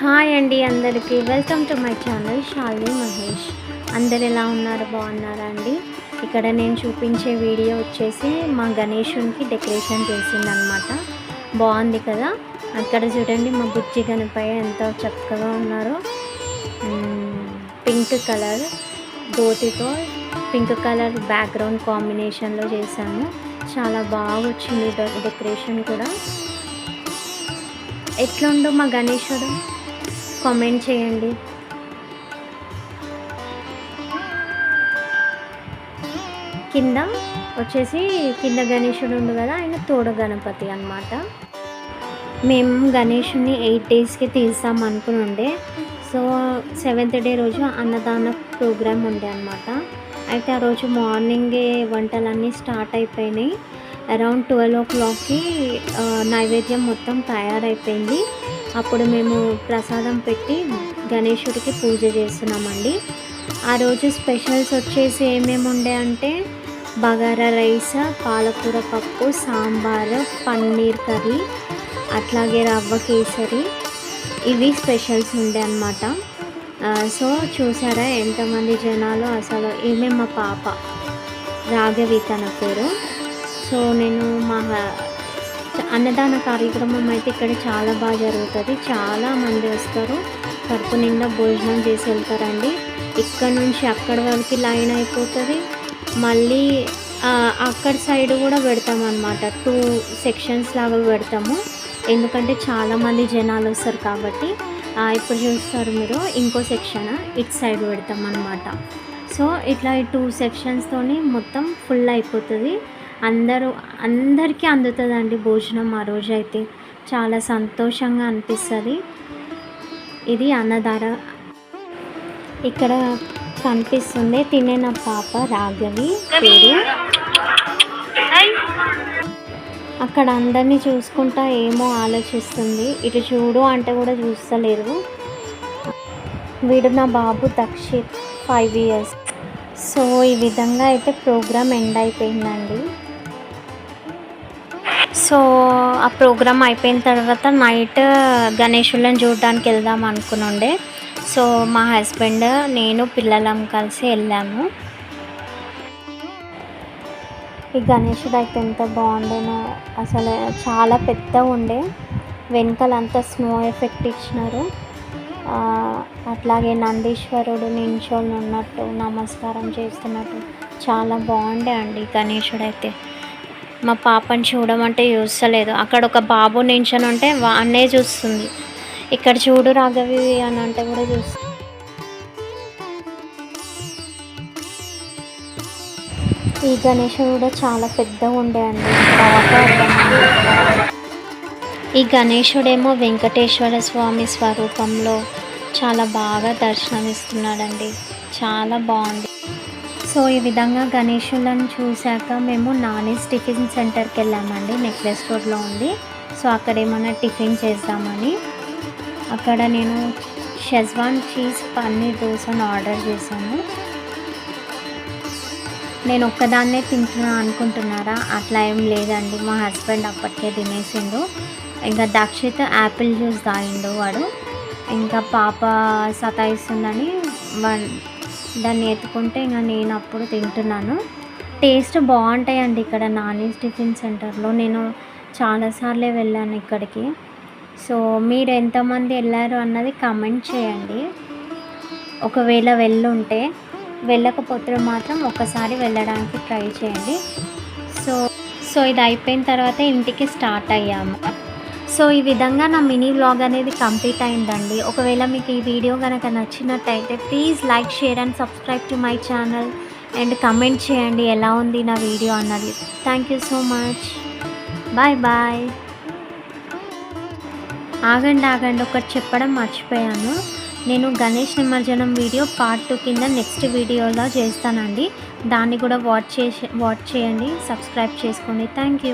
Hi అండి అందరికీ welcome to my channel Shalini Mahesh. అందరు ఎలా ఉన్నారు, బాగున్నారా అండి? ఇక్కడ నేను చూపించే వీడియో వచ్చేసి మా గణేషునికి డెకరేషన్ చేసిందనమాట. బాగుంది కదా. అక్కడ చూడండి మా బుజ్జి గణపయ్య ఎంత చక్కగా ఉన్నారో. పింక్ కలర్ ధోతితో పింక్ కలర్ బ్యాక్గ్రౌండ్ కాంబినేషన్లో చేశాను. చాలా బాగా వచ్చింది డెకరేషన్ కూడా. ఎట్లుండో మా గణేశుడు కామెంట్ చేయండి. కింద వచ్చేసి కింద గణేశుడు ఉండు కదా, ఆయన తోడ గణపతి అన్నమాట. మేము గణేశుని 8 డేస్కి తీస్తాం అనుకుని ఉండే. సో 7th డే రోజు అన్నదాన ప్రోగ్రామ్ ఉండే అనమాట. అయితే ఆ రోజు మార్నింగే వంటలన్నీ స్టార్ట్ అయిపోయినాయి. అరౌండ్ 12 o'clockకి నైవేద్యం మొత్తం తయారైపోయింది. అప్పుడు మేము ప్రసాదం పెట్టి గణేశుడికి పూజ చేస్తున్నామండి. ఆ రోజు స్పెషల్స్ వచ్చేసి ఏమేమి ఉండే అంటే బగారా రైస్, పాలకూర పప్పు, సాంబార్, పన్నీర్ కర్రీ, అట్లాగే రవ్వ కేసరి, ఇవి స్పెషల్స్ ఉండే అన్నమాట. సో చూసారా ఎంతమంది జనాలు. అసలు ఈమె మా పాప రాఘవి తన పేరు. సో నేను మా అన్నదాన కార్యక్రమం అయితే ఇక్కడ చాలా బాగా జరుగుతుంది. చాలామంది వస్తారు, కడుపు నిండా భోజనం చేసి వెళ్తారండి. ఇక్కడ నుంచి అక్కడి వరకు లైన్ అయిపోతుంది. మళ్ళీ అక్కడ సైడ్ కూడా పెడతాం అన్నమాట. 2 sections లాగా పెడతాము, ఎందుకంటే చాలామంది జనాలు వస్తారు కాబట్టి. ఇప్పుడు చూస్తారు మీరు, ఇంకో సెక్షన్ ఇటు సైడ్ పెడతాం అన్నమాట. సో ఇట్లా 2 sectionస్తోని మొత్తం ఫుల్ అయిపోతుంది. అందరికీ అందుతుందండి భోజనం. ఆ రోజు అయితే చాలా సంతోషంగా అనిపిస్తుంది. ఇది అన్నదాన. ఇక్కడ కనిపిస్తుంది తినే నా పాప రాఘవి పేరు. అక్కడ అందరినీ చూసుకుంటా ఏమో ఆలోచిస్తుంది. ఇటు చూడు అంటే కూడా చూస్తలేదు. వీడు నా బాబు దక్షిత్, 5 years. సో ఈ విధంగా అయితే ప్రోగ్రామ్ ఎండ్ అయిపోయిందండి. సో ఆ ప్రోగ్రామ్ అయిపోయిన తర్వాత నైట్ గణేశులను చూడడానికి వెళ్దాం అనుకుని ఉండే. సో మా హస్బెండ్, నేను, పిల్లలం కలిసి వెళ్ళాము. ఈ గణేశుడు అయితే ఎంత బాగుండేనో అసలు. చాలా పెద్దగా ఉండే, వెనకాలంతా స్నో ఎఫెక్ట్ ఇచ్చినారు. అట్లాగే నందీశ్వరుడు నించొని ఉన్నట్టు, నమస్కారం చేస్తున్నట్టు చాలా బాగుండే అండి గణేశుడు అయితే. మా పాపని చూడమంటే చూస్తలేదు. అక్కడ ఒక బాబు నించొని ఉంటే వాన్నే చూస్తుంది. ఇక్కడ చూడు రాఘవి అని అంటే కూడా చూస్తుంది. ఈ గణేశుడు కూడా చాలా పెద్దగా ఉండే అండి, బాగా అర్థమైంది. ఈ గణేశుడేమో వెంకటేశ్వర స్వామి స్వరూపంలో చాలా బాగా దర్శనమిస్తున్నాడండి. చాలా బాగుంది. సో ఈ విధంగా గణేశులను చూశాక మేము నానీస్ టిఫిన్ సెంటర్కి వెళ్ళామండి. నెక్లెస్ రోడ్లో ఉంది. సో అక్కడ ఏమైనా టిఫిన్ చేద్దామని అక్కడ నేను షెజ్వాన్ చీజ్ పన్నీర్ దోశను ఆర్డర్ చేశాను. నేను ఒక్కదాన్నే తింటున్నా అనుకుంటున్నారా? అట్లా ఏం లేదండి. మా హస్బెండ్ అప్పటికే తినేసిండు. ఇంకా దక్షిత్ యాపిల్ జ్యూస్ తాగిండు వాడు. ఇంకా పాప సతాయిస్తుందని దాన్ని ఎత్తుకుంటే ఇంకా నేను అప్పుడు తింటున్నాను. టేస్ట్ బాగుంటాయండి ఇక్కడ నానీస్ టిఫిన్ సెంటర్లో. నేను చాలాసార్లే వెళ్ళాను ఇక్కడికి. సో మీరు ఎంతమంది వెళ్ళారు అన్నది కామెంట్ చేయండి. ఒకవేళ వెళ్ళకపోతే మాత్రం ఒకసారి వెళ్ళడానికి ట్రై చేయండి. సో ఇది అయిపోయిన తర్వాత ఇంటికి స్టార్ట్ అయ్యాము. సో ఈ విధంగా నా మినీ వ్లాగ్ అనేది కంప్లీట్ అయిందండి. ఒకవేళ మీకు ఈ వీడియో కనుక నచ్చినట్టయితే please like, share and subscribe to my channel and comment చేయండి ఎలా ఉంది నా వీడియో అన్నది. Thank you so much. Bye bye. ఆగండి ఒకటి చెప్పడం మర్చిపోయాను. నేను గణేష్ నిమజ్జనం వీడియో పార్ట్ 2 కింద నెక్స్ట్ వీడియోలో చేస్తానండి. దాన్ని కూడా వాచ్ చేయండి, సబ్స్క్రైబ్ చేసుకోండి. Thank you.